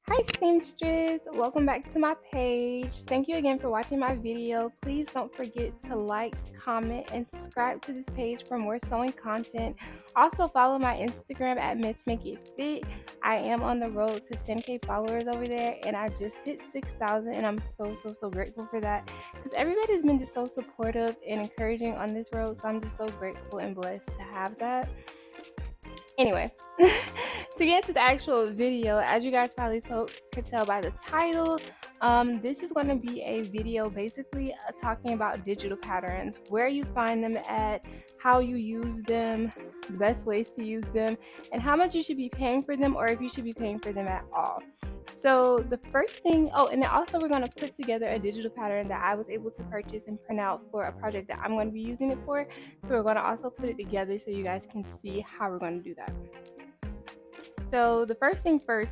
Hi seamstress, welcome back to my page. Thank you again for watching my video. Please don't forget to like, comment, and subscribe to this page for more sewing content. Also follow my Instagram at MissMakeltFit. I am on the road to 10K followers over there, and I just hit 6,000, and I'm so grateful for that because everybody's been just so supportive and encouraging on this road, so I'm just so grateful and blessed to have that. Anyway, to get to the actual video, as you guys probably could tell by the title, this is going to be a video basically talking about digital patterns, where you find them at, how you use them, the best ways to use them, and how much you should be paying for them, or if you should be paying for them at all. So the first thing, and then also we're going to put together a digital pattern that I was able to purchase and print out for a project that I'm going to be using it for. So we're going to also put it together so you guys can see how we're going to do that. So the first thing first,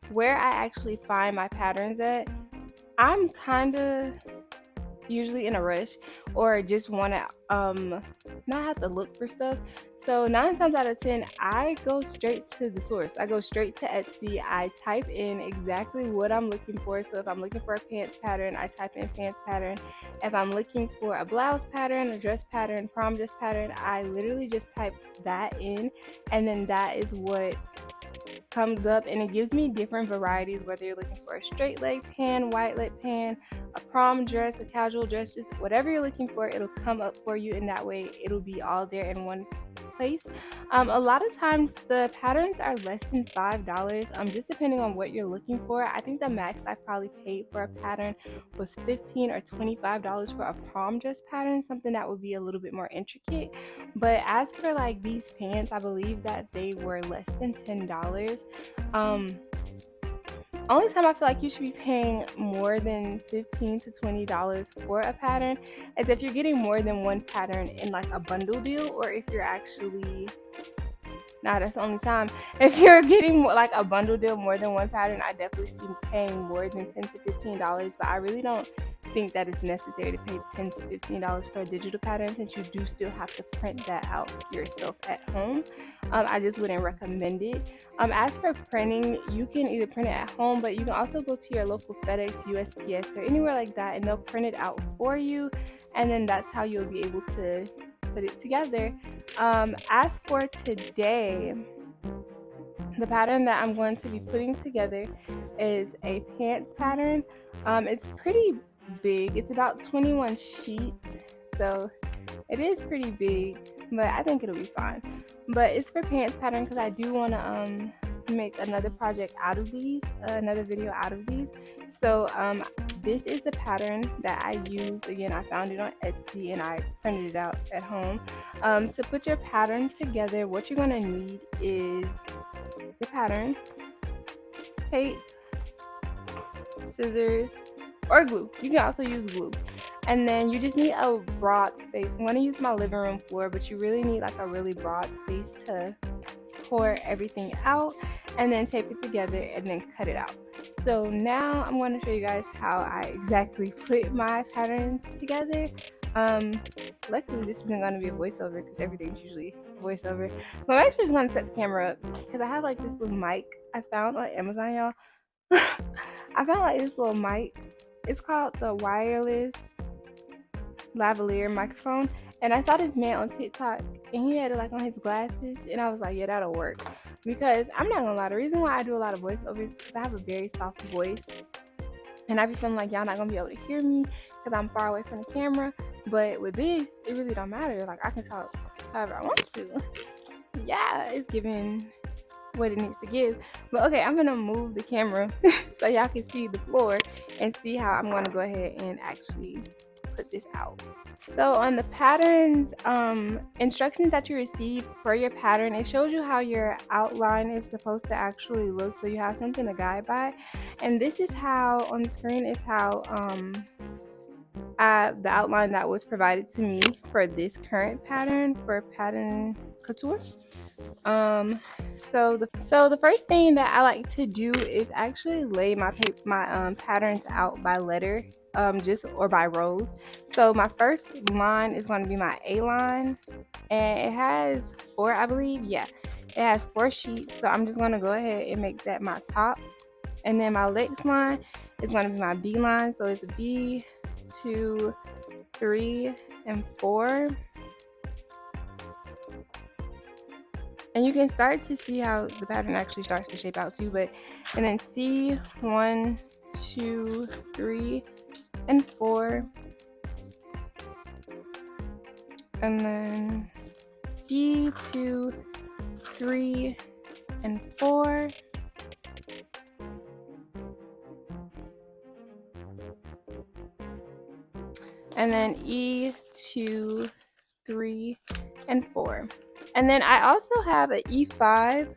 where I actually find my patterns at, I'm kind of usually in a rush or just want to not have to look for stuff. So 9 times out of 10, I go straight to the source. I go straight to Etsy. I type in exactly what I'm looking for. So if I'm looking for a pants pattern, I type in pants pattern. If I'm looking for a blouse pattern, a dress pattern, prom dress pattern, I literally just type that in, and then that is what comes up, and it gives me different varieties, whether you're looking for a straight leg pan, white leg pan, a prom dress, a casual dress, just whatever you're looking for, it'll come up for you, and that way it'll be all there in one place. A lot of times the patterns are less than $5, just depending on what you're looking for. I think the max I probably paid for a pattern was $15 or $25 for a prom dress pattern, something that would be a little bit more intricate. But as for like these pants, I believe that they were less than $10. Only time I feel like you should be paying more than $15 to $20 for a pattern is if you're getting more than one pattern in like a bundle deal, or if you're actually, that's the only time. If you're getting more, like a bundle deal, more than one pattern, I definitely see paying more than $10 to $15. But I really don't think that it's necessary to pay $10 to $15 for a digital pattern, since you do still have to print that out yourself at home. I just wouldn't recommend it. As for printing, you can either print it at home, but you can also go to your local FedEx, USPS, or anywhere like that, and they'll print it out for you, and then that's how you'll be able to put it together. As for today, the pattern that I'm going to be putting together is a pants pattern. It's pretty big. It's about 21 sheets, so it is pretty big, but I think it'll be fine. But it's for pants pattern because I do want to make another project out of these, another video out of these. So this is the pattern that I used. Again, I found it on Etsy and I printed it out at home. To put your pattern together, what you're going to need is the pattern, tape, scissors, or glue. You can also use glue. And then you just need a broad space. I'm going to use my living room floor, but you really need like a really broad space to pour everything out, and then tape it together and then cut it out. So now I'm going to show you guys how I exactly put my patterns together. Luckily this isn't going to be a voiceover because everything's usually voiceover, but I'm actually just going to set the camera up because I have like this little mic I found on Amazon, y'all. I found like this little mic. It's called the wireless lavalier microphone, and I saw this man on TikTok and he had it like on his glasses, and I was like, yeah, that'll work. Because I'm not gonna lie, the reason why I do a lot of voiceovers is because I have a very soft voice, and I be feeling like y'all not gonna be able to hear me because I'm far away from the camera. But with this, it really don't matter. Like I can talk however I want to. Yeah, it's giving what it needs to give. But okay, I'm gonna move the camera so y'all can see the floor and see how I'm gonna go ahead and actually put this out. So on the patterns instructions that you receive for your pattern, it shows you how your outline is supposed to actually look, so you have something to guide by. And this is how, on the screen is how the outline that was provided to me for this current pattern, for pattern couture. So the first thing that I like to do is actually lay my patterns out by letter, or by rows. So my first line is going to be my A line, and it has 4, I believe. Yeah, it has 4 sheets. So I'm just going to go ahead and make that my top. And then my next line is going to be my B line. So it's B, 2, 3, and 4. And you can start to see how the pattern actually starts to shape out too. And then C, 1, 2, 3, and 4. And then D, 2, 3, and 4. And then E, 2, 3, and 4. And then I also have an E5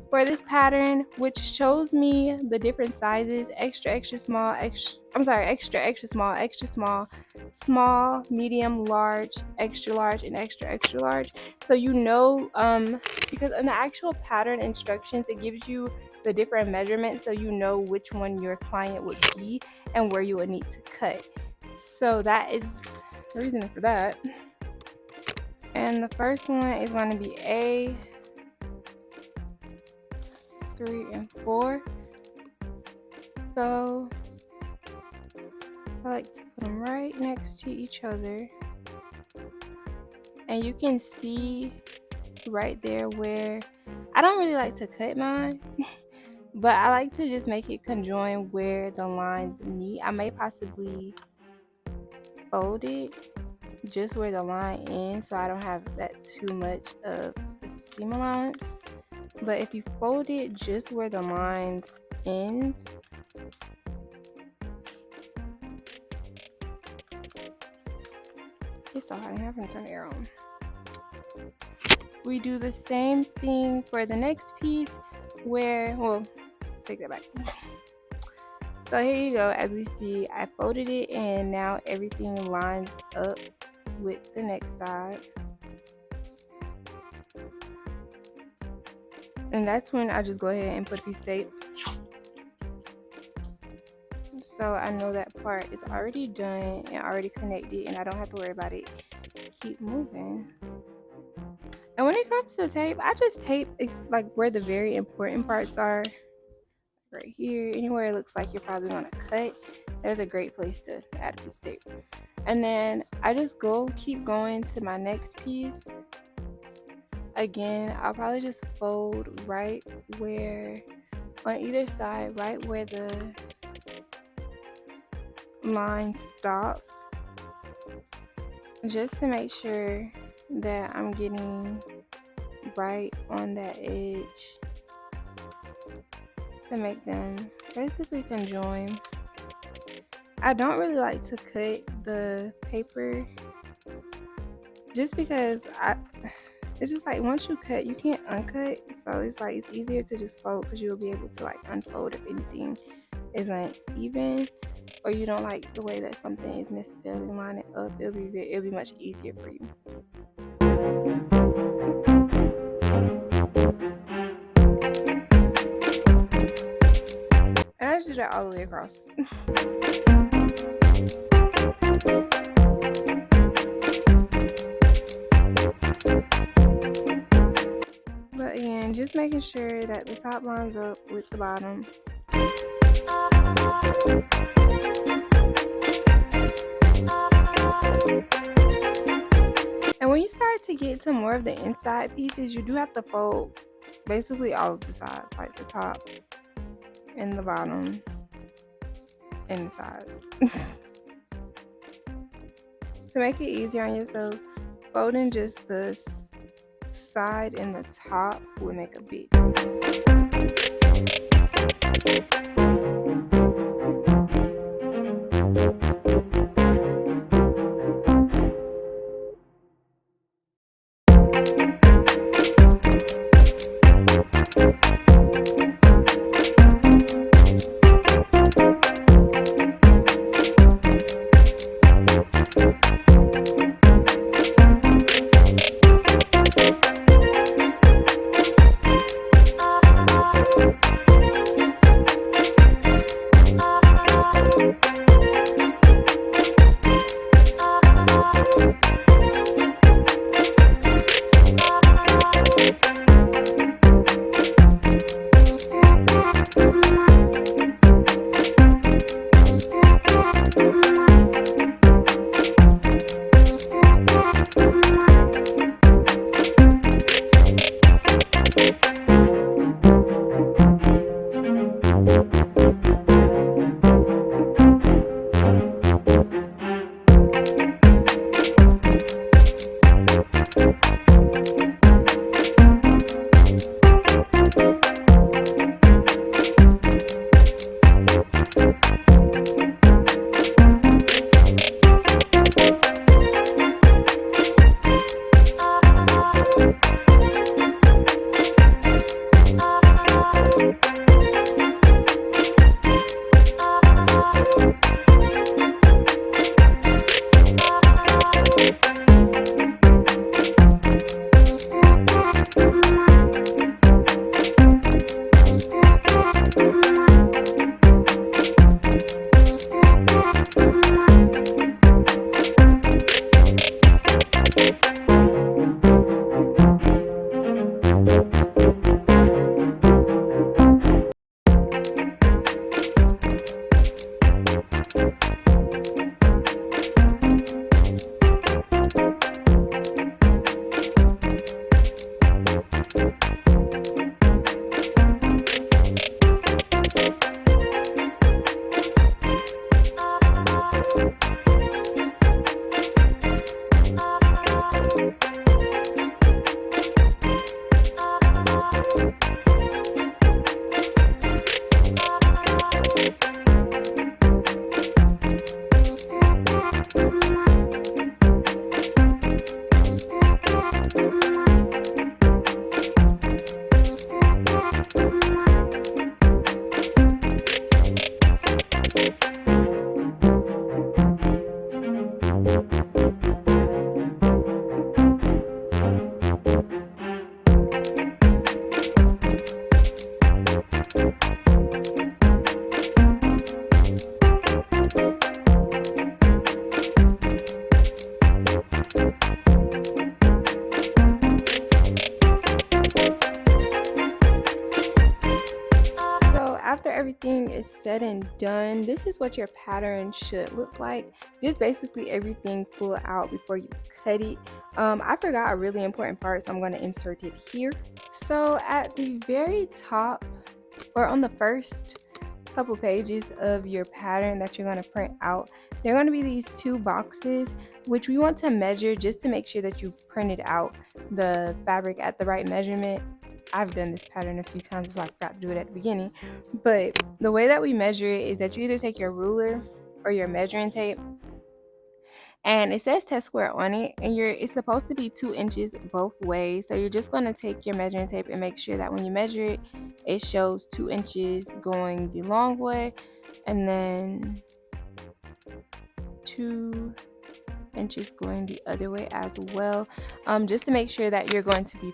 for this pattern, which shows me the different sizes: extra, extra small, extra, extra small, extra small, small, medium, large, extra large, and extra, extra large. So you know, because in the actual pattern instructions, it gives you the different measurements, so you know which one your client would be and where you would need to cut. So that is the reason for that. And the first one is going to be A, 3, and 4. So I like to put them right next to each other. And you can see right there where I don't really like to cut mine, but I like to just make it conjoin where the lines meet. I may possibly fold it just where the line ends, so I don't have that too much of a seam allowance. But if you fold it just where the lines end, it's so hot. I'm having to turn the air on. We do the same thing for the next piece where, well, take that back. So here you go. As we see, I folded it and now everything lines up with the next side. And that's when I just go ahead and put a piece of tape. So I know that part is already done and already connected and I don't have to worry about it. Keep moving. And when it comes to tape, I just tape like where the very important parts are. Right here, anywhere it looks like you're probably going to cut, there's a great place to add a piece of tape. And then I just keep going to my next piece. Again, I'll probably just fold right where, on either side, right where the lines stop, just to make sure that I'm getting right on that edge, to make them basically conjoin. I don't really like to cut the paper just because it's just like once you cut, you can't uncut. So it's like it's easier to just fold because you'll be able to like unfold if anything isn't even, or you don't like the way that something is necessarily lining up. It'll be much easier for you. And I just do that all the way across. But again, just making sure that the top lines up with the bottom. And when you start to get to more of the inside pieces, you do have to fold basically all of the sides, like the top and the bottom and the side. To make it easier on yourself, folding just the side and the top would make a big everything is said and done, this is what your pattern should look like. Just basically everything pull out before you cut it. I forgot a really important part, so I'm going to insert it here. So at the very top, or on the first couple pages of your pattern that you're going to print out, there are going to be these two boxes which we want to measure just to make sure that you printed out the fabric at the right measurement. I've done this pattern a few times, so I forgot to do it at the beginning. But the way that we measure it is that you either take your ruler or your measuring tape, and it says test square on it, and it's supposed to be 2 inches both ways. So you're just going to take your measuring tape and make sure that when you measure it, it shows 2 inches going the long way and then 2 inches going the other way as well, just to make sure that you're going to be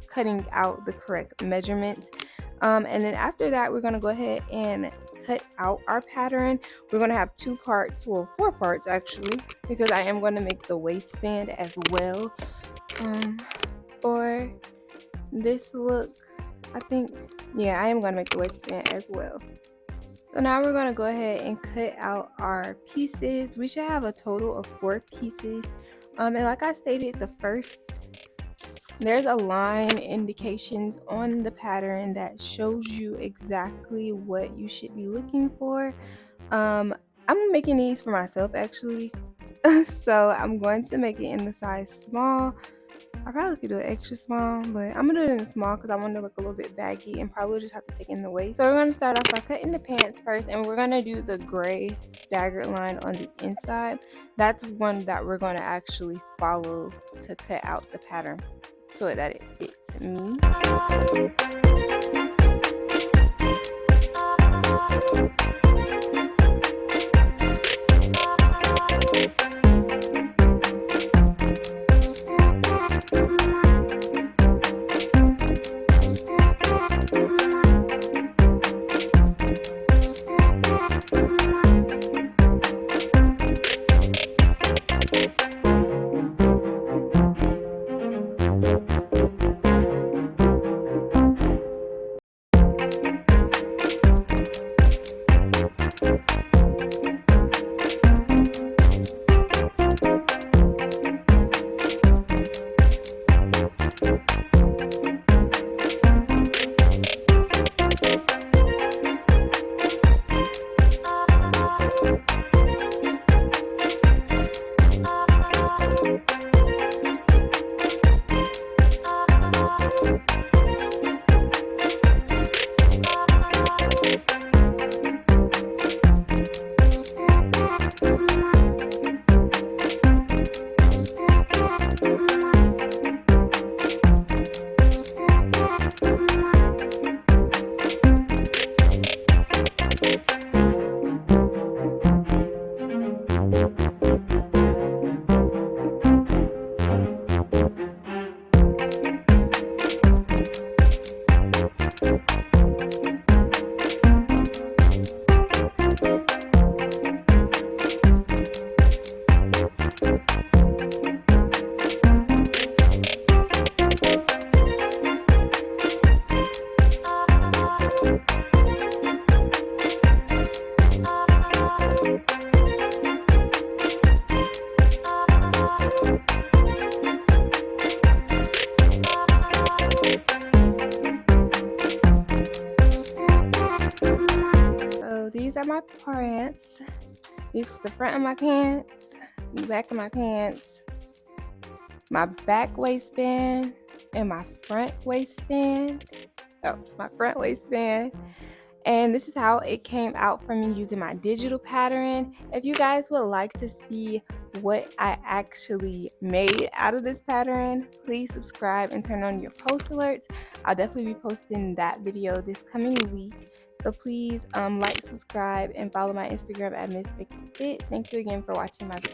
cutting out the correct measurements. And then after that, we're going to go ahead and cut out our pattern. We're going to have 2 parts, well 4 parts actually, because I am going to make the waistband as well for this look. I think, yeah, I am going to make the waistband as well. So now we're going to go ahead and cut out our pieces. We should have a total of 4 pieces. And like I stated, there's a line indications on the pattern that shows you exactly what you should be looking for. I'm making these for myself actually. So I'm going to make it in the size small. I probably could do it extra small, but I'm gonna do it in small because I want to look a little bit baggy and probably just have to take in the waist. So we're gonna start off by cutting the pants first, and we're gonna do the gray staggered line on the inside. That's one that we're gonna actually follow to cut out the pattern so that it fits me. These are my pants. This is the front of my pants, the back of my pants, my back waistband, and my front waistband. Oh, my front waistband. And this is how it came out for me using my digital pattern. If you guys would like to see what I actually made out of this pattern, please subscribe and turn on your post alerts. I'll definitely be posting that video this coming week. So please like, subscribe, and follow my Instagram at MissMakeltFit. Thank you again for watching my video.